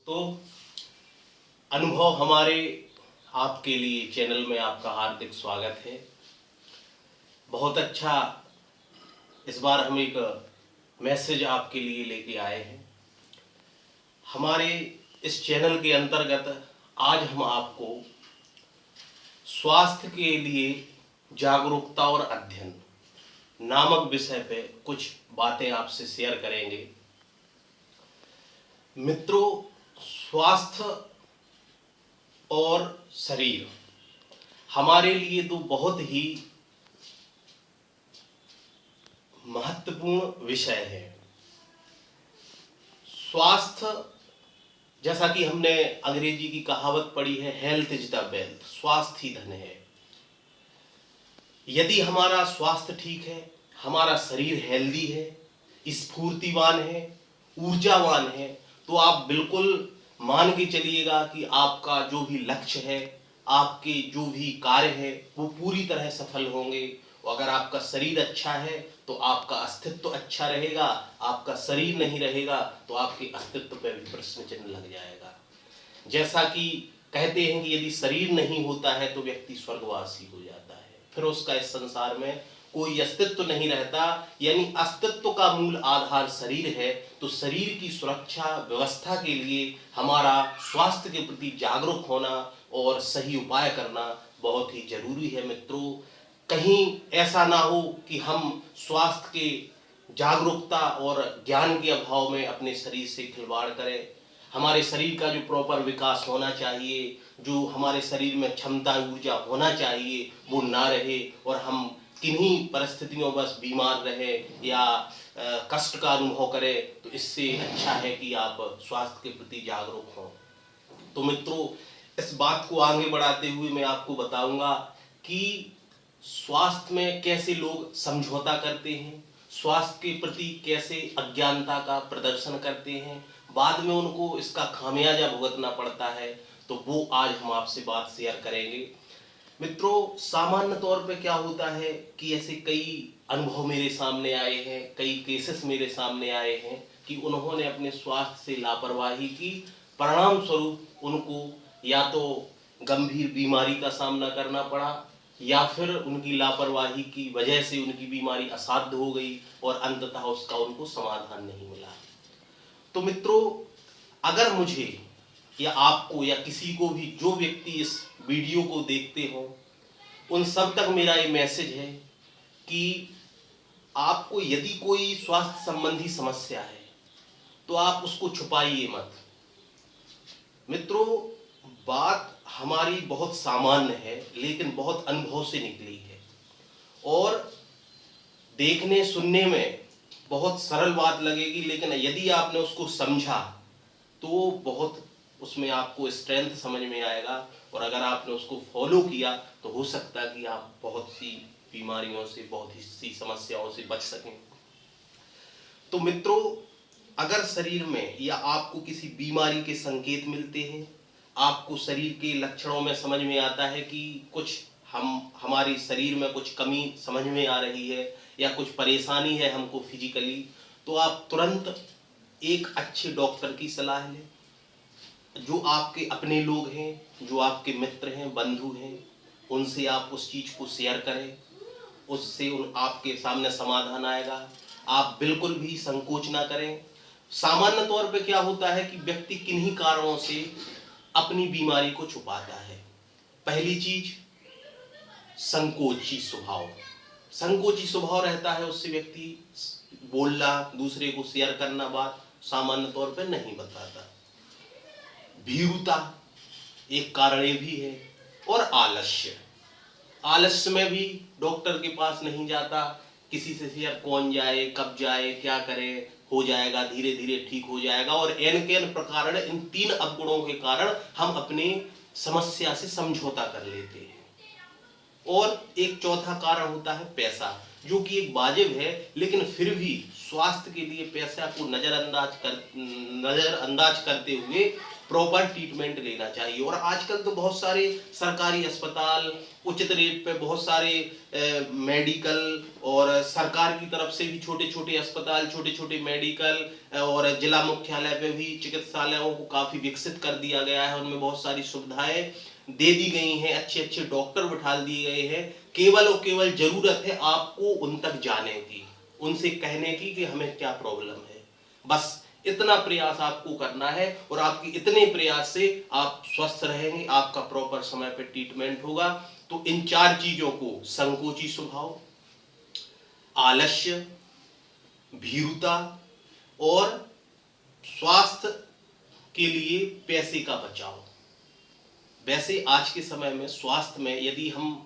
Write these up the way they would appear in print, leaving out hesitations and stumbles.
तो अनुभव हमारे आपके लिए चैनल में आपका हार्दिक स्वागत है। बहुत अच्छा, इस बार हम एक मैसेज आपके लिए लेके आए हैं। हमारे इस चैनल के अंतर्गत आज हम आपको स्वास्थ्य के लिए जागरूकता और अध्ययन नामक विषय पे कुछ बातें आपसे शेयर करेंगे। मित्रों, स्वास्थ्य और शरीर हमारे लिए तो बहुत ही महत्वपूर्ण विषय है। स्वास्थ्य, जैसा कि हमने अंग्रेजी की कहावत पढ़ी है, हेल्थ इज द वेल्थ, स्वास्थ्य ही धन है। यदि हमारा स्वास्थ्य ठीक है, हमारा शरीर हेल्दी है, स्फूर्तिवान है, ऊर्जावान है, तो आप बिल्कुल मान के चलिएगा कि आपका जो भी लक्ष्य है, आपके जो भी कार्य है, वो पूरी तरह सफल होंगे। और अगर आपका शरीर अच्छा है तो आपका अस्तित्व अच्छा रहेगा, आपका शरीर नहीं रहेगा तो आपके अस्तित्व पर भी प्रश्न चिन्ह लग जाएगा। जैसा कि कहते हैं कि यदि शरीर नहीं होता है तो व्यक्ति स्वर्गवासी हो जाता है, फिर उसका इस संसार में कोई अस्तित्व नहीं रहता। यानी अस्तित्व का मूल आधार शरीर है। तो शरीर की सुरक्षा व्यवस्था के लिए हमारा स्वास्थ्य के प्रति जागरूक होना और सही उपाय करना बहुत ही जरूरी है। मित्रों, कहीं ऐसा ना हो कि हम स्वास्थ्य के जागरूकता और ज्ञान के अभाव में अपने शरीर से खिलवाड़ करें। हमारे शरीर का जो प्रॉपर विकास होना चाहिए, जो हमारे शरीर में क्षमता ऊर्जा होना चाहिए, वो ना रहे और हम किन्हीं परिस्थितियों बस बीमार रहे या कष्ट का अनुभव करें, तो इससे अच्छा है कि आप स्वास्थ्य के प्रति जागरूक हों। तो मित्रों, इस बात को आगे बढ़ाते हुए मैं आपको बताऊंगा कि स्वास्थ्य में कैसे लोग समझौता करते हैं, स्वास्थ्य के प्रति कैसे अज्ञानता का प्रदर्शन करते हैं, बाद में उनको इसका खामियाजा भुगतना पड़ता है। तो वो आज हम आपसे बात शेयर करेंगे। मित्रों, सामान्य तौर पे क्या होता है कि ऐसे कई अनुभव मेरे सामने आए हैं, कई केसेस मेरे सामने आए हैं कि उन्होंने अपने स्वास्थ्य से लापरवाही की, परिणाम स्वरूप उनको या तो गंभीर बीमारी का सामना करना पड़ा या फिर उनकी लापरवाही की वजह से उनकी बीमारी असाध्य हो गई और अंततः उसका उनको समाधान नहीं मिला। तो मित्रों, अगर मुझे या आपको या किसी को भी, जो व्यक्ति इस वीडियो को देखते हो, उन सब तक मेरा ये मैसेज है कि आपको यदि कोई स्वास्थ्य संबंधी समस्या है तो आप उसको छुपाइए मत। मित्रों, बात हमारी बहुत सामान्य है लेकिन बहुत अनुभव से निकली है और देखने सुनने में बहुत सरल बात लगेगी, लेकिन यदि आपने उसको समझा तो बहुत उसमें आपको स्ट्रेंथ समझ में आएगा और अगर आपने उसको फॉलो किया तो हो सकता है कि आप बहुत सी बीमारियों से, बहुत सी समस्याओं से बच सकें। तो मित्रों, अगर शरीर में या आपको किसी बीमारी के संकेत मिलते हैं, आपको शरीर के लक्षणों में समझ में आता है कि कुछ हमारे शरीर में कुछ कमी समझ में आ रही है या कुछ परेशानी है हमको फिजिकली, तो आप तुरंत एक अच्छे डॉक्टर की सलाह लें। जो आपके अपने लोग हैं, जो आपके मित्र हैं, बंधु हैं, उनसे आप उस चीज को शेयर करें, उससे आपके सामने समाधान आएगा। आप बिल्कुल भी संकोच ना करें। सामान्य तौर पे क्या होता है कि व्यक्ति किन्हीं कारणों से अपनी बीमारी को छुपाता है। पहली चीज, संकोची स्वभाव। संकोची स्वभाव रहता है, उससे व्यक्ति बोलना, दूसरे को शेयर करना बात सामान्य तौर पे नहीं बताता। भीरुता एक कारण ये भी है और आलस्य। आलस्य में भी डॉक्टर के पास नहीं जाता, किसी से शेयर कौन जाए, कब जाए, क्या करे, हो जाएगा, धीरे धीरे ठीक हो जाएगा। और एन के एन प्रकार, इन तीन अवगुणों के कारण हम अपनी समस्या से समझौता कर लेते हैं। और एक चौथा कारण होता है पैसा, जो कि एक वाजिब है, लेकिन फिर भी स्वास्थ्य के लिए पैसा को नजरअंदाज करते हुए प्रॉपर ट्रीटमेंट लेना चाहिए। और आजकल तो बहुत सारे सरकारी अस्पताल उचित रेट पे, बहुत सारे मेडिकल और सरकार की तरफ से भी छोटे छोटे अस्पताल, छोटे छोटे मेडिकल और जिला मुख्यालय पे भी चिकित्सालयों को काफ़ी विकसित कर दिया गया है। उनमें बहुत सारी सुविधाएं दे दी गई हैं, अच्छे अच्छे डॉक्टर बिठा दिए गए हैं। केवल और केवल जरूरत है आपको उन तक जाने की, उनसे कहने की कि हमें क्या प्रॉब्लम है। बस इतना प्रयास आपको करना है और आपके इतने प्रयास से आप स्वस्थ रहेंगे, आपका प्रॉपर समय पे ट्रीटमेंट होगा। तो इन 4 चीजों को, संकोची स्वभाव, आलस्य, भीरुता और स्वास्थ्य के लिए पैसे का बचाव। वैसे आज के समय में स्वास्थ्य में यदि हम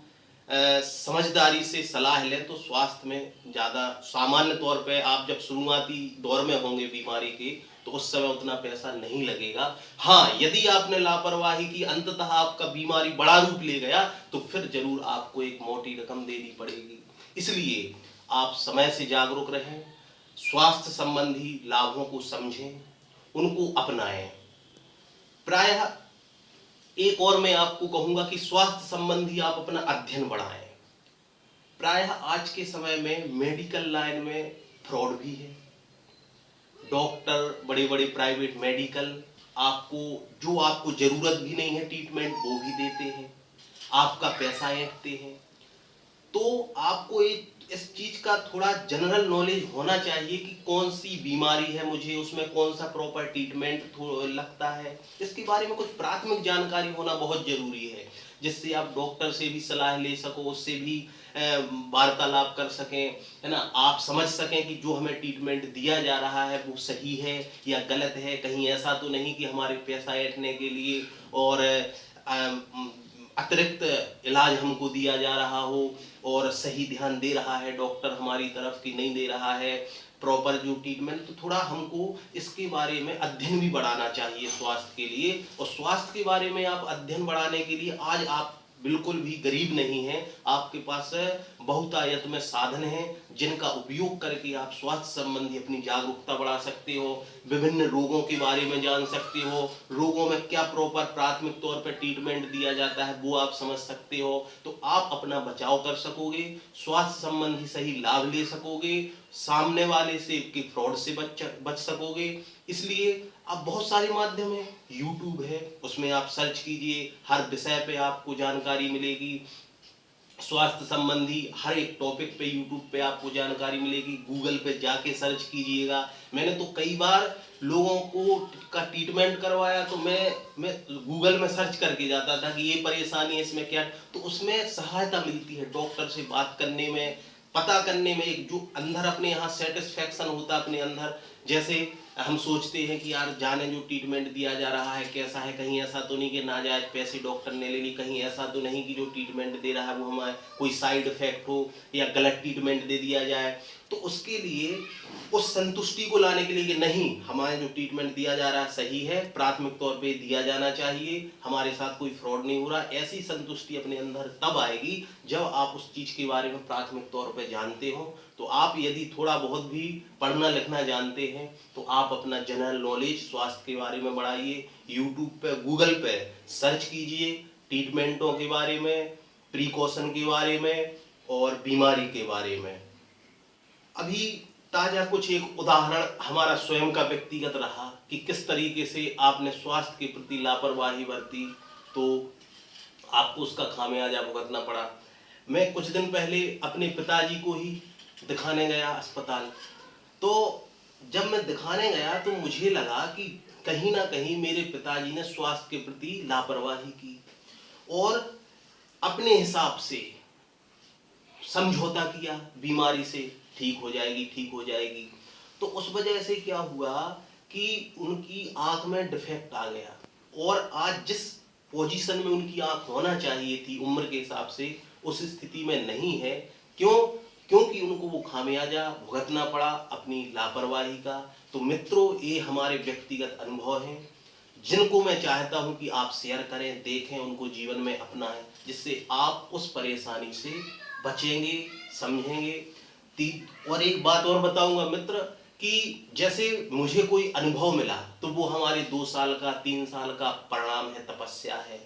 समझदारी से सलाह लें तो स्वास्थ्य में ज़्यादा, सामान्य तौर पे आप जब शुरुआती दौर में होंगे बीमारी के तो उस समय उतना पैसा नहीं लगेगा। हाँ, यदि आपने लापरवाही की, अंततः आपका बीमारी बड़ा रूप ले गया तो फिर जरूर आपको एक मोटी रकम देनी पड़ेगी। इसलिए आप समय से जागरूक रहें, स्वास्थ्य संबंधी लाभों को समझें, उनको अपनाएं। प्रायः एक और मैं आपको कहूंगा कि स्वास्थ्य संबंधी आप अपना अध्ययन बढ़ाएं। प्रायः आज के समय में मेडिकल लाइन में फ्रॉड भी है। डॉक्टर, बड़े बड़े प्राइवेट मेडिकल आपको जो आपको जरूरत भी नहीं है ट्रीटमेंट वो भी देते हैं, आपका पैसा ऐंठते हैं। तो आपको इस चीज का थोड़ा जनरल नॉलेज होना चाहिए कि कौन सी बीमारी है मुझे, उसमें कौन सा प्रॉपर ट्रीटमेंट लगता है, इसके बारे में कुछ प्राथमिक जानकारी होना बहुत जरूरी है, जिससे आप डॉक्टर से भी सलाह ले सको, उससे भी वार्तालाप कर सकें, है ना। आप समझ सकें कि जो हमें ट्रीटमेंट दिया जा रहा है वो सही है या गलत है। कहीं ऐसा तो नहीं कि हमारे पैसा ऐंठने के लिए और अतिरिक्त इलाज हमको दिया जा रहा हो और सही ध्यान दे रहा है डॉक्टर हमारी तरफ की नहीं दे रहा है प्रॉपर जो ट्रीटमेंट। तो थोड़ा हमको इसके बारे में अध्ययन भी बढ़ाना चाहिए स्वास्थ्य के लिए। और स्वास्थ्य के बारे में आप अध्ययन बढ़ाने के लिए आज आप बिल्कुल भी गरीब नहीं हैं, आपके पास बहुतायत में साधन हैं जिनका उपयोग करके आप स्वास्थ्य संबंधी अपनी जागरूकता बढ़ा सकते हो, विभिन्न रोगों के बारे में जान सकते हो, रोगों में क्या प्रॉपर प्राथमिक तौर पर ट्रीटमेंट दिया जाता है वो आप समझ सकते हो। तो आप अपना बचाव कर सकोगे, स्वास्थ्य संबंधी सही लाभ ले सकोगे, सामने वाले से के फ्रॉड से बच सकोगे। इसलिए अब बहुत सारे माध्यम है, यूट्यूब है, उसमें आप सर्च कीजिए, हर विषय पे आपको जानकारी मिलेगी। स्वास्थ्य संबंधी हर एक टॉपिक पे यूट्यूब पे आपको जानकारी मिलेगी। गूगल पे जाके सर्च कीजिएगा। मैंने तो कई बार लोगों को का ट्रीटमेंट करवाया तो मैं गूगल में सर्च करके जाता था कि ये परेशानी है, इसमें क्या, तो उसमें सहायता मिलती है डॉक्टर से बात करने में, पता करने में। एक जो अंदर अपने यहाँ सेटिस्फेक्शन होता है अपने अंदर, जैसे हम सोचते हैं कि यार जाने जो ट्रीटमेंट दिया जा रहा है कैसा है, कहीं ऐसा तो नहीं कि नाजायज पैसे डॉक्टर ने ले ली, कहीं ऐसा तो नहीं कि जो ट्रीटमेंट दे रहा है वो हमारे कोई साइड इफेक्ट हो या गलत ट्रीटमेंट दे दिया जाए। तो उसके लिए उस संतुष्टि को लाने के लिए कि नहीं, हमारे जो ट्रीटमेंट दिया जा रहा है सही है, प्राथमिक तौर पे दिया जाना चाहिए, हमारे साथ कोई फ्रॉड नहीं हो रहा, ऐसी संतुष्टि अपने अंदर तब आएगी जब आप उस चीज के बारे में प्राथमिक तौर पे जानते हो। तो आप यदि थोड़ा बहुत भी पढ़ना लिखना जानते हैं तो आप अपना जनरल नॉलेज स्वास्थ्य के बारे में बढ़ाइए। यूट्यूब पे, गूगल पे सर्च कीजिए ट्रीटमेंटों के बारे में, प्रिकॉशन के बारे में और बीमारी के बारे में। अभी ताजा कुछ एक उदाहरण हमारा स्वयं का व्यक्तिगत रहा कि किस तरीके से आपने स्वास्थ्य के प्रति लापरवाही बरती तो आपको उसका खामियाजा भुगतना पड़ा। मैं कुछ दिन पहले अपने पिताजी को ही दिखाने गया अस्पताल। तो जब मैं दिखाने गया तो मुझे लगा कि कहीं ना कहीं मेरे पिताजी ने स्वास्थ्य के प्रति लापरवाही की और अपने हिसाब से समझौता किया, बीमारी से ठीक हो जाएगी, ठीक हो जाएगी। तो उस वजह से क्या हुआ कि उनकी आंख में डिफेक्ट आ गया और आज जिस पोजीशन में उनकी आंख होना चाहिए थी उम्र के हिसाब से उस स्थिति में नहीं है। क्यों? क्योंकि उनको वो खामियाजा भुगतना पड़ा अपनी लापरवाही का। तो मित्रों, ये हमारे व्यक्तिगत अनुभव हैं जिनको मैं चाहता हूं कि आप शेयर करें, देखें, उनको जीवन में अपनाएं, जिससे आप उस परेशानी से बचेंगे, समझेंगे। और एक बात और बताऊंगा मित्र कि जैसे मुझे कोई अनुभव मिला तो वो हमारे 2 साल का 3 साल का परिणाम है, तपस्या है,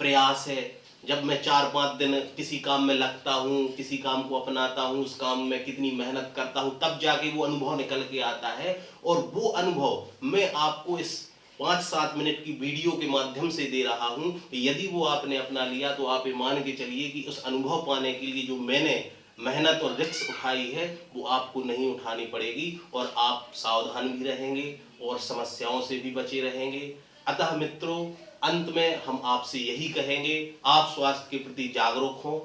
प्रयास है। जब मैं 4-5 दिन किसी काम में लगता हूँ, किसी काम को अपनाता हूँ, उस काम में कितनी मेहनत करता हूँ, तब जाके वो अनुभव निकल के आता है। और वो अनुभव मैं आपको इस 5-7 मिनट की वीडियो के माध्यम से दे रहा हूँ। यदि वो आपने अपना लिया तो आप ये मान के चलिए कि उस अनुभव पाने के लिए जो मैंने मेहनत और रिस्क उठाई है वो आपको नहीं उठानी पड़ेगी, और आप सावधान भी रहेंगे और समस्याओं से भी बचे रहेंगे। अतः मित्रों, अंत में हम आपसे यही कहेंगे, आप स्वास्थ्य के प्रति जागरूक हों,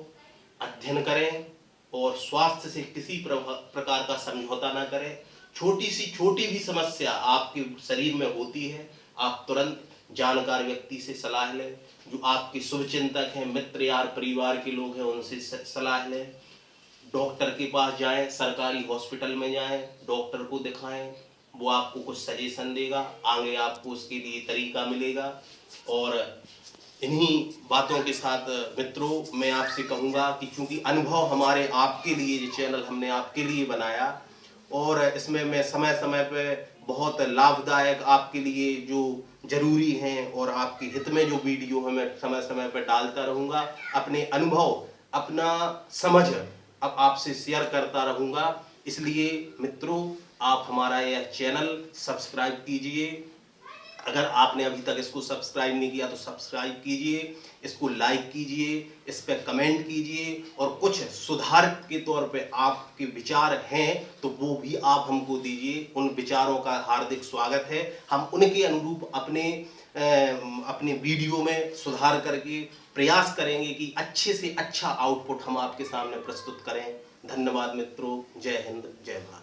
अध्ययन करें और स्वास्थ्य से किसी प्रकार का समझौता ना करें। छोटी भी समस्या आपके शरीर में होती है, आप तुरंत जानकार व्यक्ति से सलाह लें, जो आपके शुभचिंतक हैं, मित्र यार परिवार के लोग हैं, उनसे सलाह लें। डॉक्टर के पास जाएं, सरकारी हॉस्पिटल में जाएं, डॉक्टर को दिखाएं, वो आपको कुछ सजेशन देगा, आगे आपको उसके लिए तरीका मिलेगा। और इन्हीं बातों के साथ मित्रों मैं आपसे कहूँगा कि चूंकि अनुभव हमारे आपके लिए, ये चैनल हमने आपके लिए बनाया, और इसमें मैं समय समय पे बहुत लाभदायक आपके लिए जो जरूरी हैं और आपके हित में जो वीडियो है मैं समय समय पर डालता रहूँगा। अपने अनुभव, अपना समझ अब आपसे शेयर करता रहूँगा। इसलिए मित्रों, आप हमारा यह चैनल सब्सक्राइब कीजिए। अगर आपने अभी तक इसको सब्सक्राइब नहीं किया तो सब्सक्राइब कीजिए, इसको लाइक कीजिए, इस पर कमेंट कीजिए, और कुछ सुधार के तौर पे आपके विचार हैं तो वो भी आप हमको दीजिए। उन विचारों का हार्दिक स्वागत है। हम उनके अनुरूप अपने वीडियो में सुधार करके प्रयास करेंगे कि अच्छे से अच्छा आउटपुट हम आपके सामने प्रस्तुत करें। धन्यवाद मित्रों। जय हिंद, जय भारत।